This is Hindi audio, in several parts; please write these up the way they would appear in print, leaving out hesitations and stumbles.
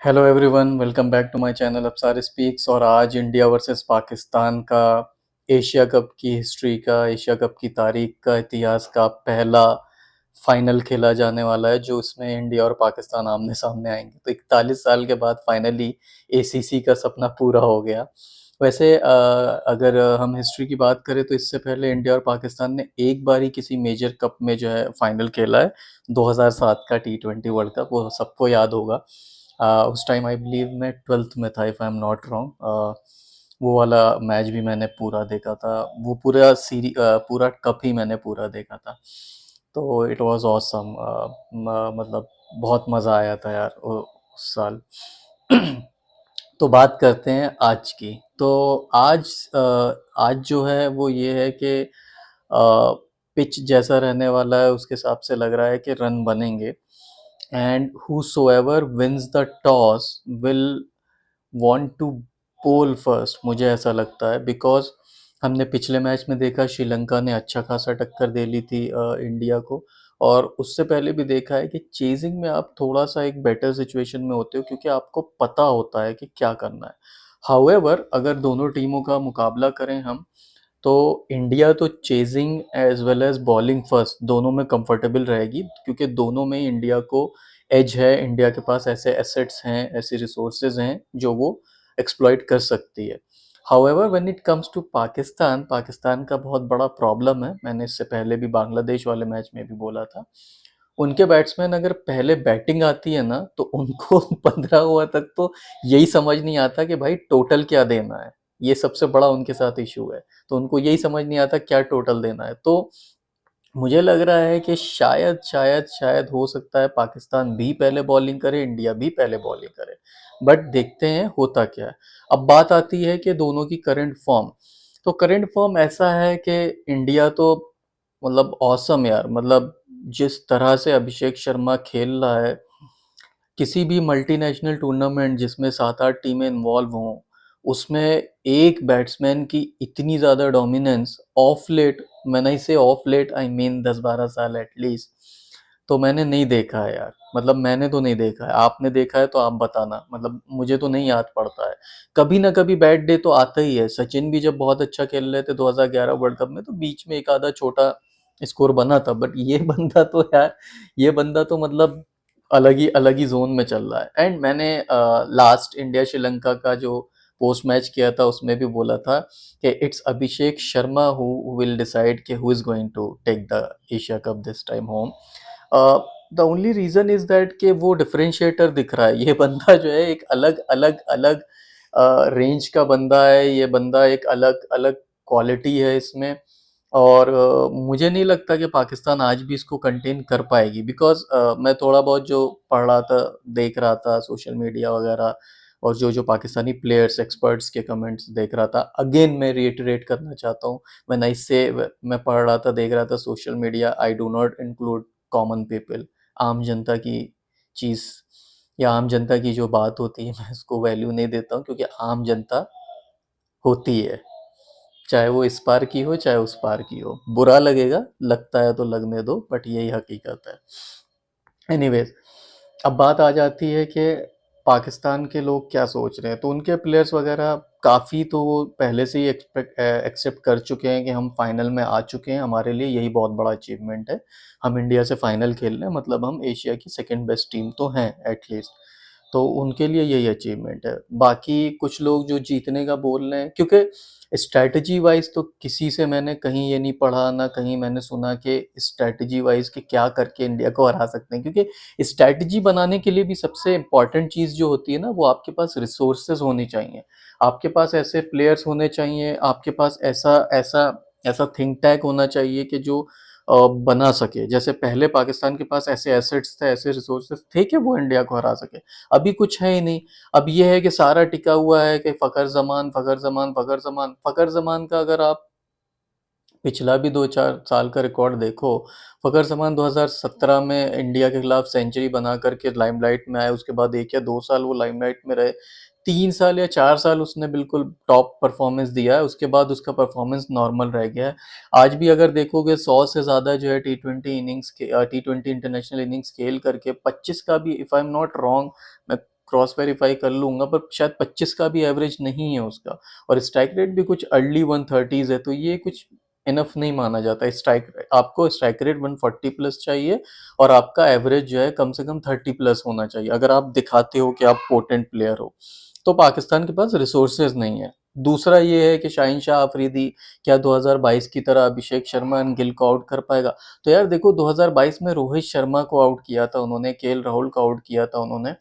Hello everyone, welcome back to my channel Absar speaks. और आज इंडिया वर्सेस पाकिस्तान का एशिया कप की हिस्ट्री का, एशिया कप की तारीख का, इतिहास का पहला फाइनल खेला जाने वाला है, जो इसमें इंडिया और पाकिस्तान आमने सामने आएंगे। तो 41 साल के बाद फाइनली एसीसी का सपना पूरा हो गया। वैसे अगर हम हिस्ट्री की बात करें तो इससे पहले इंडिया और पाकिस्तान ने एक बार ही किसी मेजर कप में जो है फाइनल खेला है, 2007 का T20 वर्ल्ड कप, वो सबको याद होगा। उस टाइम आई बिलीव मैं 12th में था, if I am not wrong. वो वाला मैच भी मैंने पूरा देखा था। वो पूरा कप ही मैंने पूरा देखा था। तो इट वाज ऑसम। मतलब बहुत मज़ा आया था यार उस साल। तो बात करते हैं आज की। तो आज आज जो है वो ये है कि पिच जैसा रहने वाला है, उसके हिसाब से लग रहा है कि रन बनेंगे। And whosoever wins the toss will want to bowl first, मुझे ऐसा लगता है। बिकॉज हमने पिछले मैच में देखा श्रीलंका ने अच्छा खासा टक्कर दे ली थी इंडिया को। और उससे पहले भी देखा है कि चेजिंग में आप थोड़ा सा एक बेटर सिचुएशन में होते हो, क्योंकि आपको पता होता है कि क्या करना है। हाउएवर अगर दोनों टीमों का मुकाबला करें हम, तो इंडिया तो chasing as well as bowling first दोनों में कंफर्टेबल रहेगी, क्योंकि दोनों में इंडिया को एज है। इंडिया के पास ऐसे एसेट्स हैं, ऐसे रिसोर्सेज हैं जो वो एक्सप्लॉइट कर सकती है। However when it comes to Pakistan, Pakistan का बहुत बड़ा प्रॉब्लम है। मैंने इससे पहले भी बांग्लादेश वाले मैच में भी बोला था, उनके बैट्समैन अगर पहले बैटिंग आती है ना, तो उनको 15 ओवर तक तो यही समझ नहीं आता कि भाई टोटल क्या देना है। ये सबसे बड़ा उनके साथ इशू है। तो उनको यही समझ नहीं आता क्या टोटल देना है। तो मुझे लग रहा है कि शायद शायद शायद हो सकता है पाकिस्तान भी पहले बॉलिंग करे, इंडिया भी पहले बॉलिंग करे। बट देखते हैं होता क्या है। अब बात आती है कि दोनों की करंट फॉर्म। तो करंट फॉर्म ऐसा है कि इंडिया तो मतलब ऑसम यार। मतलब जिस तरह से अभिषेक शर्मा खेल रहा है, किसी भी मल्टीनेशनल टूर्नामेंट जिसमें 7-8 टीमें इन्वॉल्व हों, उसमें एक बैट्समैन की इतनी ज़्यादा डोमिनेंस ऑफ लेट, मैंने इसे ऑफ लेट आई मीन 10-12 साल एटलीस्ट, तो मैंने नहीं देखा है यार। मतलब मैंने तो नहीं देखा है। आपने देखा है तो आप बताना। मतलब मुझे तो नहीं याद पड़ता है। कभी ना कभी बैड डे तो आता ही है। सचिन भी जब बहुत अच्छा खेल रहे थे 2011 वर्ल्ड कप में, तो बीच में एक आधा छोटा स्कोर बना था। बट ये बंदा तो यार, ये बंदा तो मतलब अलग ही जोन में चल रहा है। एंड मैंने लास्ट इंडिया श्रीलंका का जो पोस्ट मैच किया था, उसमें भी बोला था कि it's Abhishek Sharma who will decide कि who is going to take the Asia cup this time home. The only reason is that कि वो डिफरेंशिएटर दिख रहा है। ये बंदा जो है एक अलग अलग अलग रेंज का बंदा है। ये बंदा एक अलग अलग क्वालिटी है इसमें। और मुझे नहीं लगता कि पाकिस्तान आज भी इसको कंटेन कर पाएगी। बिकॉज मैं थोड़ा बहुत जो पढ़ रहा था, देख रहा था सोशल मीडिया वगैरह, और जो जो पाकिस्तानी प्लेयर्स एक्सपर्ट्स के कमेंट्स देख रहा था। अगेन मैं रिइटरेट करना चाहता हूँ, मैं पढ़ रहा था, देख रहा था social media, I do not include common people. आम जनता की चीज़ या आम जनता की जो बात होती है, मैं उसको वैल्यू नहीं देता हूँ, क्योंकि आम जनता होती है, चाहे वो इस पार की हो चाहे उस पार की हो। बुरा लगेगा, लगता है तो लगने दो, बट यही हकीकत है। एनीवेज, अब बात आ जाती है कि पाकिस्तान के लोग क्या सोच रहे हैं। तो उनके प्लेयर्स वगैरह काफ़ी तो वो पहले से ही एक्सेप्ट कर चुके हैं कि हम फाइनल में आ चुके हैं, हमारे लिए यही बहुत बड़ा अचीवमेंट है। हम इंडिया से फाइनल खेल रहे हैं, मतलब हम एशिया की सेकंड बेस्ट टीम तो हैं एटलीस्ट। तो उनके लिए यही अचीवमेंट है। बाकी कुछ लोग जो जीतने का बोल रहे हैं, क्योंकि स्ट्रैटेजी वाइज तो किसी से मैंने कहीं ये नहीं पढ़ा, ना कहीं मैंने सुना कि स्ट्रैटेजी वाइज कि क्या करके इंडिया को हरा सकते हैं। क्योंकि स्ट्रैटेजी बनाने के लिए भी सबसे इम्पॉर्टेंट चीज़ जो होती है ना, वो आपके पास रिसोर्सेज होनी चाहिए। आपके पास ऐसे प्लेयर्स होने चाहिए, आपके पास ऐसा ऐसा ऐसा थिंक टैंक होना चाहिए कि जो बना सके। जैसे पहले पाकिस्तान के पास ऐसे एसेट्स थे, ऐसे रिसोर्सेज थे कि वो इंडिया को हरा सके। अभी कुछ है ही नहीं। अब ये है कि सारा टिका हुआ है कि फ़खर ज़मान, फ़खर ज़मान, फ़खर ज़मान। फ़खर ज़मान का अगर आप पिछला भी 2-4 साल का रिकॉर्ड देखो, फ़खर ज़मान 2017 में इंडिया के खिलाफ सेंचुरी बना करके लाइमलाइट में आए। उसके बाद 1 या 2 साल वो लाइमलाइट में रहे। 3 साल या 4 साल उसने बिल्कुल टॉप परफ़ॉर्मेंस दिया है, उसके बाद उसका परफ़ॉर्मेंस नॉर्मल रह गया है। आज भी अगर देखोगे 100 से ज़्यादा जो है टी20 इंटरनेशनल इनिंग्स खेल करके 25 का भी, if I am not wrong, मैं क्रॉस वेरीफाई कर लूँगा, पर शायद 25 का भी एवरेज नहीं है उसका, और स्ट्राइक रेट भी कुछ अर्ली 130s है, तो ये कुछ इनफ नहीं माना जाता। आपको स्ट्राइक रेट 140 प्लस चाहिए, और आपका एवरेज जो है कम से कम 30 प्लस होना चाहिए, अगर आप दिखाते हो कि आप पोटेंट प्लेयर हो। तो पाकिस्तान के पास रिसोर्सेज नहीं है। दूसरा ये है कि शाहीन शाह अफरीदी क्या 2022 की तरह अभिषेक शर्मा एंड गिल को आउट कर पाएगा? तो यार देखो, 2022 में रोहित शर्मा को आउट किया था उन्होंने, केएल राहुल को आउट किया था उन्होंने।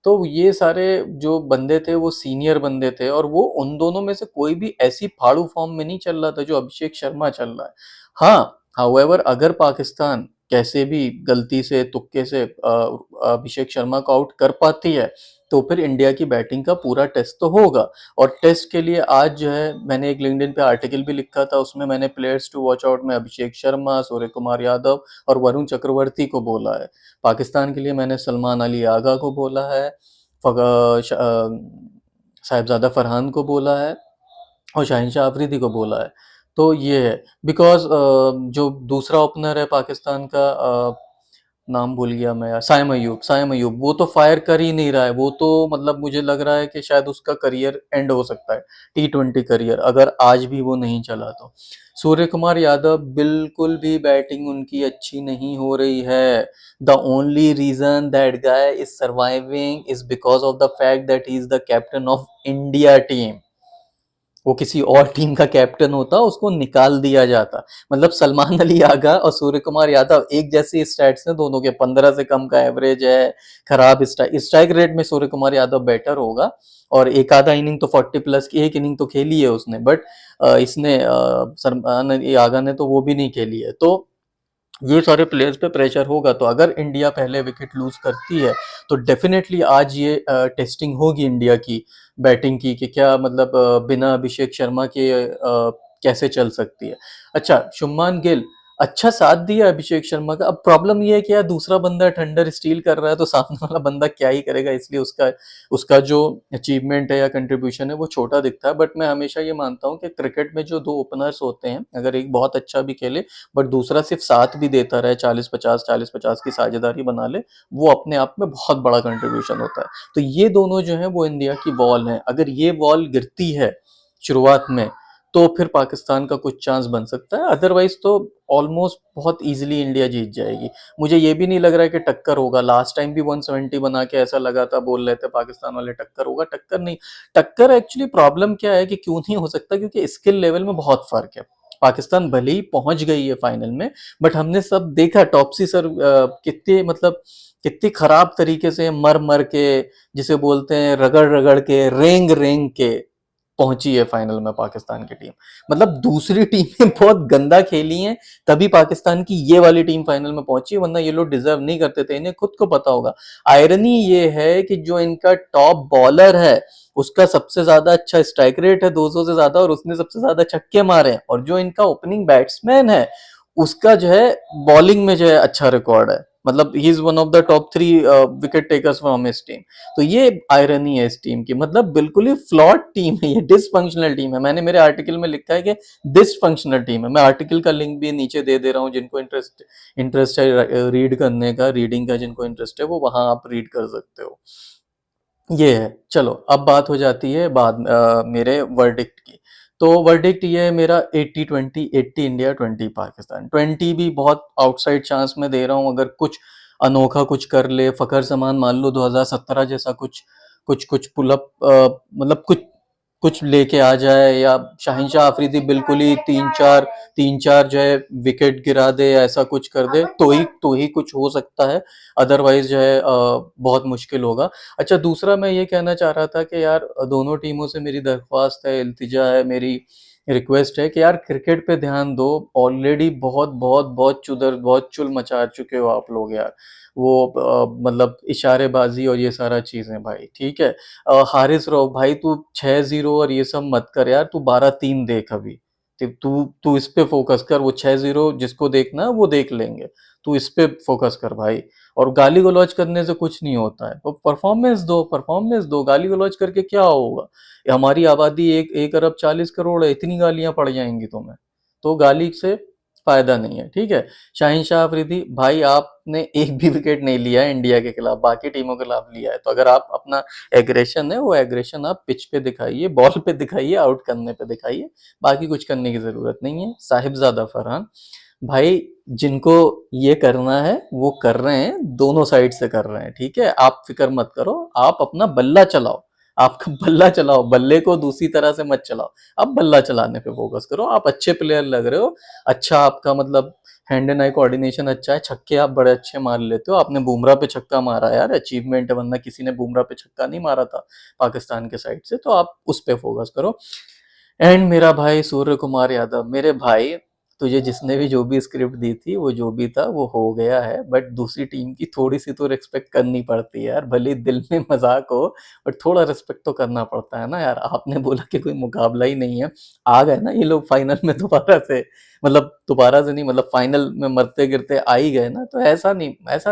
तो ये सारे जो बंदे थे वो सीनियर बंदे थे, और वो उन दोनों में से कोई भी ऐसी फाड़ू फॉर्म में नहीं चल रहा था जो अभिषेक शर्मा चल रहा है। हाँ, हाउएवर अगर पाकिस्तान कैसे भी गलती से तुक्के से अभिषेक शर्मा को आउट कर पाती है, तो फिर इंडिया की बैटिंग का पूरा टेस्ट तो होगा। और टेस्ट के लिए आज जो है, मैंने एक लिंक्डइन पे आर्टिकल भी लिखा था, उसमें मैंने प्लेयर्स टू वॉच आउट में अभिषेक शर्मा, सूर्य कुमार यादव और वरुण चक्रवर्ती को बोला है। पाकिस्तान के लिए मैंने सलमान अली आगा को बोला है, साहिबजादा फरहान को बोला है, और शाहीन शाह अफरीदी को बोला है। तो ये है, बिकॉज जो दूसरा ओपनर है पाकिस्तान का, नाम भूल गया मैं यार, साइम अयूब वो तो फायर कर ही नहीं रहा है। वो तो मतलब मुझे लग रहा है कि शायद उसका करियर एंड हो सकता है, T20 करियर, अगर आज भी वो नहीं चला तो। सूर्य कुमार यादव बिल्कुल भी बैटिंग उनकी अच्छी नहीं हो रही है। The only reason that guy is surviving is because of the fact that he is the captain of India team. वो किसी और टीम का कैप्टन होता उसको निकाल दिया जाता। मतलब सलमान अली आगा और सूर्य कुमार यादव एक जैसे स्टैट्स हैं दोनों के, 15 से कम का एवरेज है, खराब स्ट्राइक रेट में सूर्य कुमार यादव बेटर होगा, और एक आधा इनिंग तो 40 प्लस की, एक इनिंग तो खेली है उसने, बट इसने सलमान अली आगा ने तो वो भी नहीं खेली है। तो ये सारे प्लेयर्स पे प्रेशर होगा। तो अगर इंडिया पहले विकेट लूज करती है, तो डेफिनेटली आज ये टेस्टिंग होगी इंडिया की बैटिंग की, कि क्या मतलब बिना अभिषेक शर्मा के कैसे चल सकती है। अच्छा, शुभमान गिल अच्छा साथ दिया अभिषेक शर्मा का। अब प्रॉब्लम ये है कि यार दूसरा बंदा थंडर स्टील कर रहा है, तो सामने वाला बंदा क्या ही करेगा, इसलिए उसका उसका जो अचीवमेंट है या कंट्रीब्यूशन है वो छोटा दिखता है। बट मैं हमेशा ये मानता हूँ कि क्रिकेट में जो दो ओपनर्स होते हैं, अगर एक बहुत अच्छा भी खेले बट दूसरा सिर्फ साथ भी देता रहे, 40-50 की साझेदारी बना ले, वो अपने आप में बहुत बड़ा कंट्रीब्यूशन होता है। तो ये दोनों जो है वो इंडिया की वॉल है। अगर ये वॉल गिरती है शुरुआत में, तो फिर पाकिस्तान का कुछ चांस बन सकता है, अदरवाइज तो ऑलमोस्ट बहुत इजीली इंडिया जीत जाएगी। मुझे ये भी नहीं लग रहा है कि टक्कर होगा। लास्ट टाइम भी 170 बना के ऐसा लगा था, बोल रहे थे पाकिस्तान वाले टक्कर होगा, टक्कर नहीं। टक्कर एक्चुअली प्रॉब्लम क्या है कि क्यों नहीं हो सकता, क्योंकि स्किल लेवल में बहुत फर्क है। पाकिस्तान भले ही पहुंच गई है फाइनल में, बट हमने सब देखा टॉपसी सर कितने मतलब कितनी खराब तरीके से मर मर के, जिसे बोलते हैं रगड़ रगड़ के, रेंग रेंग के पहुंची है फाइनल में पाकिस्तान की टीम। मतलब दूसरी टीमें बहुत गंदा खेली हैं, तभी पाकिस्तान की ये वाली टीम फाइनल में पहुंची, वरना ये लोग डिजर्व नहीं करते थे, इन्हें खुद को पता होगा। आयरनी ये है कि जो इनका टॉप बॉलर है उसका सबसे ज्यादा अच्छा स्ट्राइक रेट है, 200 से ज्यादा, और उसने सबसे ज्यादा छक्के मारे हैं। और जो इनका ओपनिंग बैट्समैन है उसका जो है बॉलिंग में जो है अच्छा रिकॉर्ड है, मतलब he is one of the top 3 wicket takers from his team. तो ये आयरनी है इस टीम की, मतलब बिल्कुल ही फ्लॉट टीम है, ये डिसफंक्शनल टीम है। मैंने मेरे आर्टिकल में लिखा है कि डिसफंक्शनल टीम है। मैं आर्टिकल का लिंक भी नीचे दे दे रहा हूँ, जिनको इंटरेस्ट है रीड करने का, रीडिंग का जिनको इंटरेस्ट है वो वहां आप रीड कर सकते हो। ये है। चलो अब बात हो जाती है बाद मेरे वर्डिक्ट की। तो वर्डिक्ट ये है मेरा 80-20, 80 इंडिया 20 पाकिस्तान। 20 भी बहुत आउटसाइड चांस में दे रहा हूँ, अगर कुछ अनोखा कुछ कर ले फखर समान, मान लो 2017 जैसा कुछ कुछ कुछ पुलअप, मतलब कुछ कुछ लेके आ जाए, या शाहीन शाह अफरीदी बिल्कुल ही तीन चार जो है विकेट गिरा दे, ऐसा कुछ कर दे, तो ही कुछ हो सकता है। अदरवाइज जो है बहुत मुश्किल होगा। अच्छा, दूसरा मैं ये कहना चाह रहा था कि यार दोनों टीमों से मेरी दरख्वास्त है, इल्तिजा है, मेरी रिक्वेस्ट है कि यार क्रिकेट पे ध्यान दो। ऑलरेडी बहुत बहुत बहुत बहुत चुल मचा चुके हो आप लोग यार। वो मतलब इशारेबाजी और ये सारा चीजें भाई, ठीक है। हारिस रऊफ भाई, तू 6-0 और ये सब मत कर यार, तू 12-3 देख अभी। तू तू इस पे फोकस कर, वो 6-0 जिसको देखना है वो देख लेंगे, तू इस पे फोकस कर भाई। और गाली गलौज करने से कुछ नहीं होता है, परफॉर्मेंस दो, गाली गलौज करके क्या होगा। हमारी आबादी 1 अरब 40 करोड़ है, इतनी गालियां पड़ जाएंगी तुम्हें, तो गाली से फ़ायदा नहीं है, ठीक है? शाहीन शाह अफरीदी भाई आपने एक भी विकेट नहीं लिया है इंडिया के खिलाफ, बाकी टीमों के खिलाफ लिया है। तो अगर आप अपना एग्रेशन है, वो एग्रेशन आप पिच पे दिखाइए, बॉल पे दिखाइए, आउट करने पे दिखाइए, बाकी कुछ करने की ज़रूरत नहीं है। साहिबज़ादा फरहान, भाई जिनको ये करना है, वो कर रहे हैं, दोनों साइड से कर रहे हैं, ठीक है? आप फ़िक्र मत करो, आप अपना बल्ला चलाओ, आपका बल्ला चलाओ, बल्ले को दूसरी तरह से मत चलाओ। आप बल्ला चलाने पे फ़ोकस करो, आप अच्छे प्लेयर लग रहे हो, अच्छा आपका मतलब हैंड एंड आई कोऑर्डिनेशन अच्छा है, छक्के आप बड़े अच्छे मार लेते हो। आपने बुमराह पे छक्का मारा यार, अचीवमेंट है, वरना किसी ने बुमराह पे छक्का नहीं मारा था पाकिस्तान के साइड से, तो आप उस पे फ़ोकस करो। एंड मेरा भाई सूर्य कुमार यादव, मेरे भाई तुझे जिसने भी जो भी स्क्रिप्ट दी थी, वो जो भी था वो हो गया है, बट दूसरी टीम की थोड़ी सी तो रिस्पेक्ट करनी पड़ती है यार, भले ही दिल में मजाक हो, बट थोड़ा रिस्पेक्ट तो करना पड़ता है ना यार। आपने बोला कि कोई मुकाबला ही नहीं है, आ गए ना ये लोग फाइनल में दोबारा से, मतलब दोबारा से नहीं, मतलब फाइनल में मरते गिरते आ ही गए ना, तो ऐसा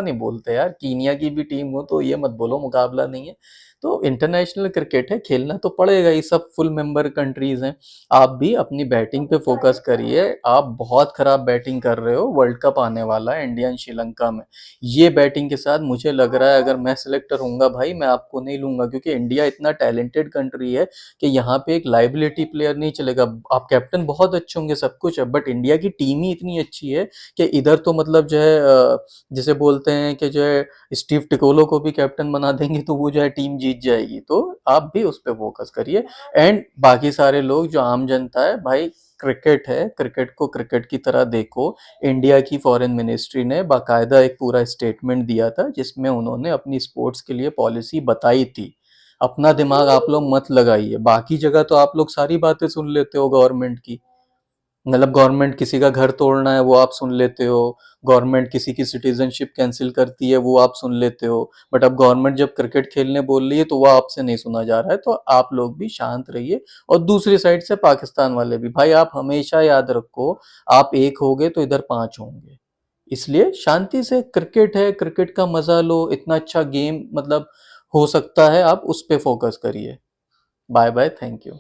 नहीं बोलते यार। कीनिया की भी टीम हो तो ये मत बोलो मुकाबला नहीं है। तो इंटरनेशनल क्रिकेट है, खेलना तो पड़ेगा ही, सब फुल मेंबर कंट्रीज हैं। आप भी अपनी बैटिंग पे फोकस करिए, आप बहुत खराब बैटिंग कर रहे हो, वर्ल्ड कप आने वाला है इंडिया एंड श्रीलंका में। ये बैटिंग के साथ मुझे लग रहा है अगर मैं सिलेक्टर होऊंगा भाई, मैं आपको नहीं लूंगा, क्योंकि इंडिया इतना टैलेंटेड कंट्री है कि यहाँ पे एक लाइबिलिटी प्लेयर नहीं चलेगा। आप कैप्टन बहुत अच्छे होंगे, सब कुछ है, बट इंडिया की टीम ही इतनी अच्छी है कि इधर तो मतलब जो है जिसे बोलते हैं कि जो है स्टीव टिकोलो को भी कैप्टन बना देंगे तो वो जो है टीम जीत जाएगी। तो आप भी उस पर फोकस करिए। एंड बाकी सारे लोग जो आम जनता है भाई, क्रिकेट है, क्रिकेट को क्रिकेट की तरह देखो। इंडिया की फॉरेन मिनिस्ट्री ने बाकायदा एक पूरा स्टेटमेंट दिया था जिसमें उन्होंने अपनी स्पोर्ट्स के लिए पॉलिसी बताई थी। अपना दिमाग आप लोग मत लगाइए, बाकी जगह तो आप लोग सारी बातें सुन लेते हो गवर्नमेंट की, मतलब गवर्नमेंट किसी का घर तोड़ना है वो आप सुन लेते हो, गवर्नमेंट किसी की सिटीजनशिप कैंसिल करती है वो आप सुन लेते हो, बट अब गवर्नमेंट जब क्रिकेट खेलने बोल रही है तो वो आपसे नहीं सुना जा रहा है। तो आप लोग भी शांत रहिए। और दूसरी साइड से पाकिस्तान वाले भी भाई, आप हमेशा याद रखो, आप एक होगे तो इधर पांच होंगे। इसलिए शांति से, क्रिकेट है, क्रिकेट का मजा लो, इतना अच्छा गेम मतलब हो सकता है, आप उस पे फोकस करिए। Bye bye, thank you.